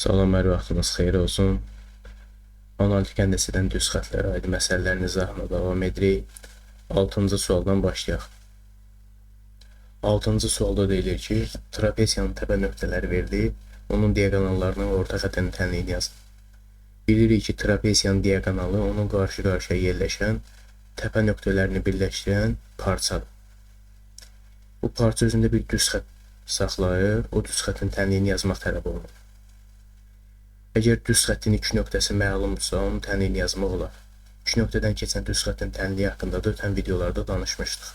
Salam, hər vaxtınız xeyir olsun. Analitik həndəsədən düz xətlərə aid məsələlərin izahına davam edirik. 6-cı sualdan başlayaq. 6-cı sualda deyilir ki, trapesiyanın təpə nöqtələri verilib, onun diagonallarının orta xəttinin tənliyini yazın. Bilirik ki, trapesiyanın diagonalı onun qarşı-qarşıya yerləşən təpə nöqtələrini birləşdirən parçadır. Bu parça özündə bir düz xətt saxlayır, o düz xəttin tənliyini yazmaq tələb olunur. Əgər düz xəttin iki nöqtəsi məlumdursa, onun tənliyini yazmaq olar. İki nöqtədən keçən düz xəttin tənliyi haqqında da ötən videolarda danışmışdıq.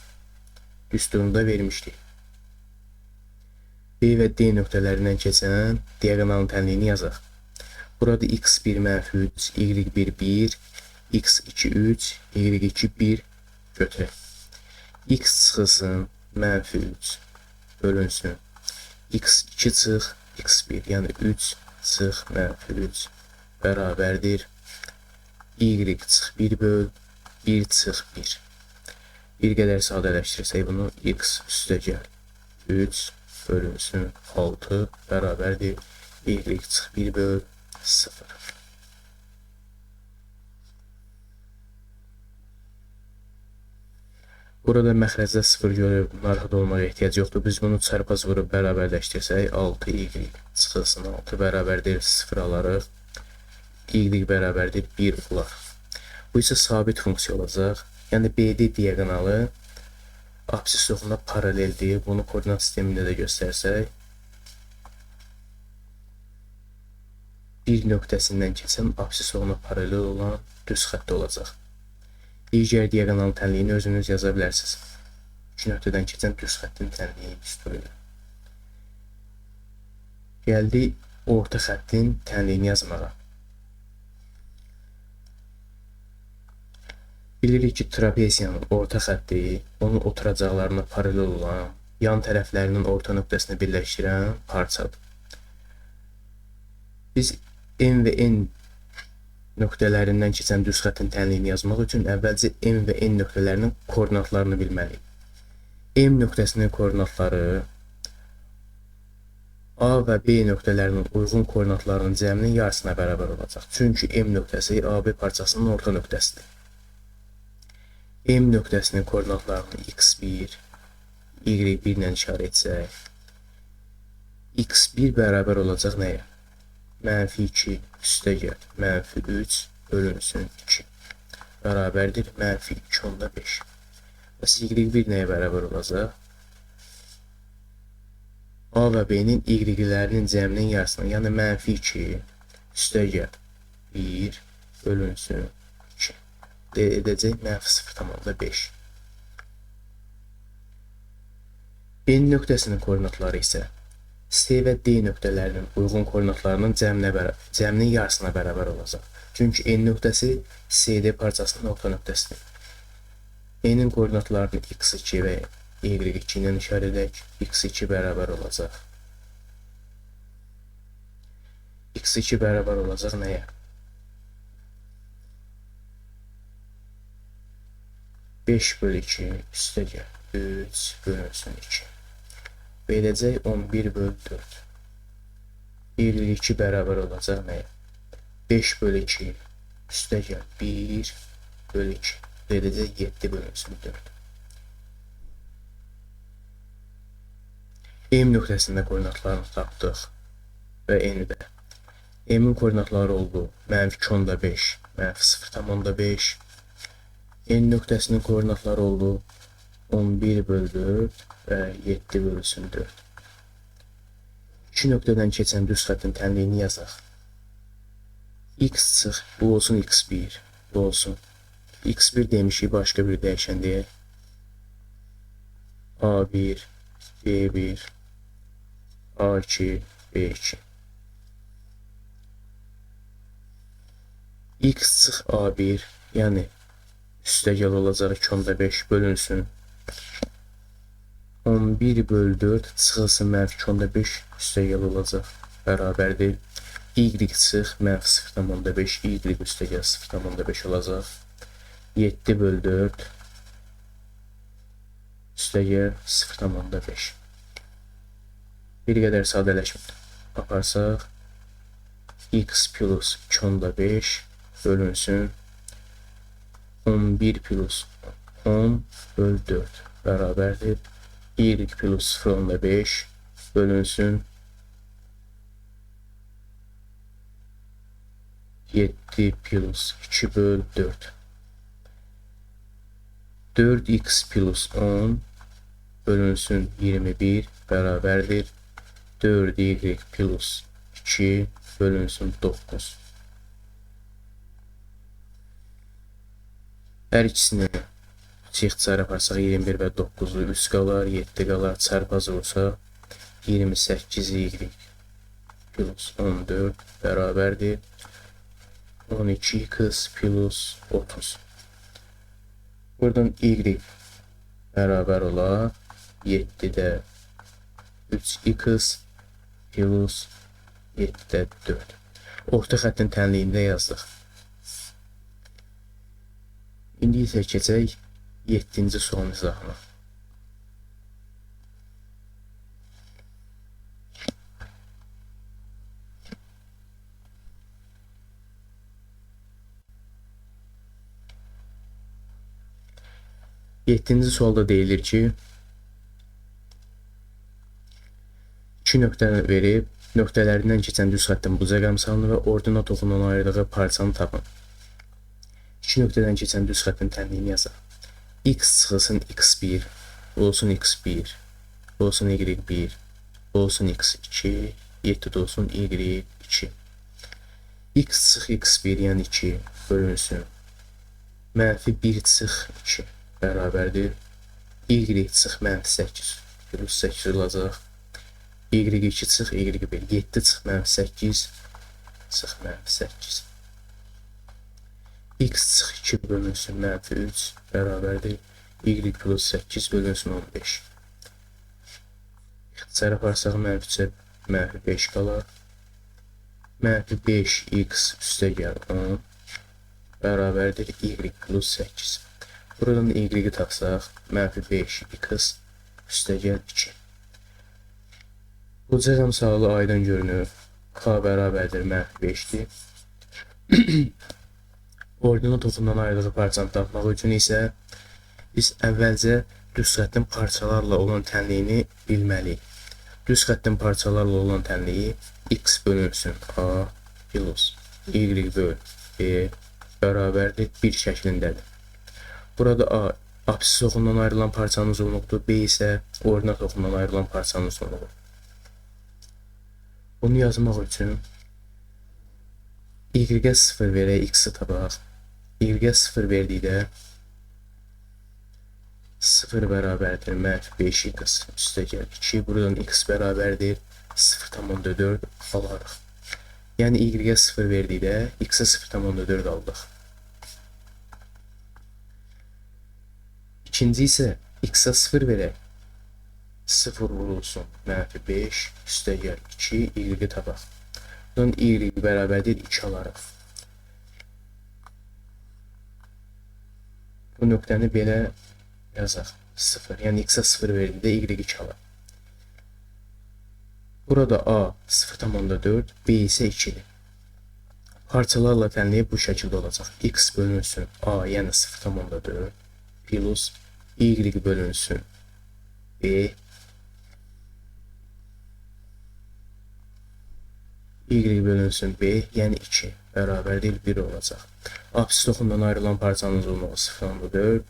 Düsturunda vermişdik. B və D nöqtələrindən keçən diagonalın tənliyini yazaq. Burada x1 mənfi 3, y1 1, x2 3, y2 1 götürək. X çıxılsın mənfi 3 bölünsün. x2 çıx x1, yəni 3 çıx mənfi 3 bərabərdir. Y çıx 1 böl 1 çıx 1. Bir qədər sadələşdirsək bunu x üstə gəl 3 bölünsün 6 bərabərdir. Y çıx 1 böl 0. Burada məxrəcdə 0 görüb narahat olmağa ehtiyac yoxdur. Biz bunu çarpaz vurub bərabərləşdirsək 6y çıxılsın 6 bərabərdir 0 alarıq. Y bərabərdir 1 olar. Bu isə sabit funksiya olacaq. Yəni BD diagonalı apsis oxuna paraleldir. Bunu koordinat sistemində də göstərsək, bir nöqtəsindən keçən apsis oxuna paralel olan düz xətt olacaq. Digər diagonal tənliyini özünüz yaza bilərsiniz. İki nöqtədən keçən düz xəttin tənliyi düstur ilə. Gəldi orta xəttin tənliyini yazmağa. Bilirik ki, trapesiyanın orta xətti onun oturacaqlarına paralel olan, yan tərəflərinin orta nöqtəsini birləşdirən parçadır. Biz M və N nöqtələrindən keçən düz xəttin tənliyini yazmaq üçün əvvəlcə M və N nöqtələrinin koordinatlarını bilməliyik. M nöqtəsinin koordinatları A və B nöqtələrinin uyğun koordinatlarının cəminin yarısına bərabər olacaq. Çünki M nöqtəsi AB parçasının orta nöqtəsidir. M nöqtəsinin koordinatlarını x1, y1 ilə işarə etsək, x1 bərabər olacaq nəyə? Mənfi 2 üstə gəl, mənfi 3 bölünsün 2 bərabərdir, mənfi 2 onda 5. Bəs y1 nəyə bərabər olacaq? A və B-nin y-lərinin cəminin yarısına, yəni mənfi 2 üstə gəl 1 bölünsün 2 edəcək mənfi 0,5. B nöqtəsinin koordinatları isə C və D nöqtələrinin uyğun koordinatlarının cəminin yarısına bərabər olacaq. Çünki N nöqtəsi CD parçasının orta nöqtəsidir. N-in koordinatlarını x2 və y2 ilə işarə edək. x2 bərabər olacaq. x2 bərabər olacaq nəyə? 5 bölü 2 üstə gəl 3 bölünsün 2. Verəcək 11 bölü 4. 22 bərabər olacaq nəyə? 5 bölü 2 üstə gəl 1 bölü 2. Verəcək 7 bölünsün 4. M nöqtəsində koordinatlarını tapdıq və N-də. M-in koordinatları oldu mənfi 2,5, mənfi 0,5. N nöqtəsinin koordinatları oldu 11 bölü 4 və 7 bölünsün 4. İki nöqtədən keçən düz xəttin tənliyini yazaq. X çıx, bu olsun x1, bu olsun. x1 demişik, başqa bir dəyişən deyək. A1, B1, A2, B2. X çıx A1, yəni üstə gəl olacaq 2,5 bölünsün 11 bölü 4 çıxılsın mənfi 2,5 üstə gəl olacaq bərabərdir. Y çıx mənfi 0,5, Y üstə gəl 0,5 olacaq. 7 bölü 4 üstə gəl 0,5. Bir qədər sadələşmə aparsaq x plus 2/5 bölünsün 11 plus 10 bölü 4 bərabərdir. Y plus 0,5 bölünsün 7 plus 2 bölü 4. 4x plus 10 bölünsün 21 bərabərdir. 4y plus 2 bölünsün 9. Hər ikisini ixtisar yaparsaq 21 və 9-u 3 qalar, 7 qalar, çarpaz olsa 28y plus 14 bərabərdir. 12x plus 30. Buradan y bərabər olar 7-də 3x plus 7-də 4. Orta xəttin tənliyində yazdıq. İndi isə keçək 7-ci sualın izahına. Yeddinci sualda deyilir ki, 2 nöqtə verib, nöqtələrindən keçən düz xəttin bucaq əmsalını və ordinat oxundan ayrılığı parçanı tapın. 2 nöqtədən keçən düz xəttin tənliyini yazaq. X çıxılsın x1, olsun x1, olsun y1, olsun x2, 7 olsun y2. X çıx x1, yəni 2 bölünsün. Mənfi 1 çıx 2 bərabərdir. Y çıx mənfi 8 plus 8 olacaq. Y2 çıx y1, 7 çıx mənfi 8 çıx mənfi 8. X çıx 2 bölünsün mənfi 3 bərabərdir. Y plus 8 bölünsün 15. İxtisar yaparsaq mənfi 3-ə mənfi 5 qalar. Mənfi 5x üstə gəl 10 bərabərdir. Y plus 8. Buradan y-i tapsaq, mənfi 5x üstə gəl 2. Bucaq əmsalı aydın görünür. K bərabərdir mənfi 5-dir. Ordinat oxundan ayrılığı parçanı tapmaq üçün isə biz əvvəlcə düz xəttin parçalarla olan tənliyini bilməliyik. Düz xəttin parçalarla olan tənliyi x bölünsün a plus y böl b bərabərdir 1 şəklindədir. Burada a apsis oxundan ayrılan parçanın uzunluğudur, b isə ordinat oxundan ayrılan parçanın uzunluğudur. Bunu yazmaq üçün y-ə 0 verək, x-i tapaq. Y-ə 0 verdikdə 0 bərabərdir mənfi 5x üstə gəl 2. Buradan x bərabərdir 0,4 alarıq. Yəni y-ə 0 verdikdə x-ə 0,4 aldıq. İkinci isə x-ə 0 verək. 0 vurulsun mənfi 5 üstə gəl 2 y-i tapaq. Buradan y bərabərdir 2 alarıq. Bu nöqtəni belə yazaq. 0. Yəni x-ə 0 verdikdə y 2 alır. Burada a 0,4, b isə 2-dir. Parçalarla tənliyi bu şəkildə olacaq. X bölünsün a, yəni 0,4 plus y bölünsün b, y bölünsün b, yəni 2 bərabərdir 1 olacaq. Apsis oxundan ayrılan parçanın uzunluğu 0,4,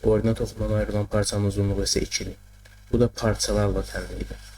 ordinat oxundan ayrılan parçanın uzunluğu isə 2-dir. Bu da parçalarla tənliyidir.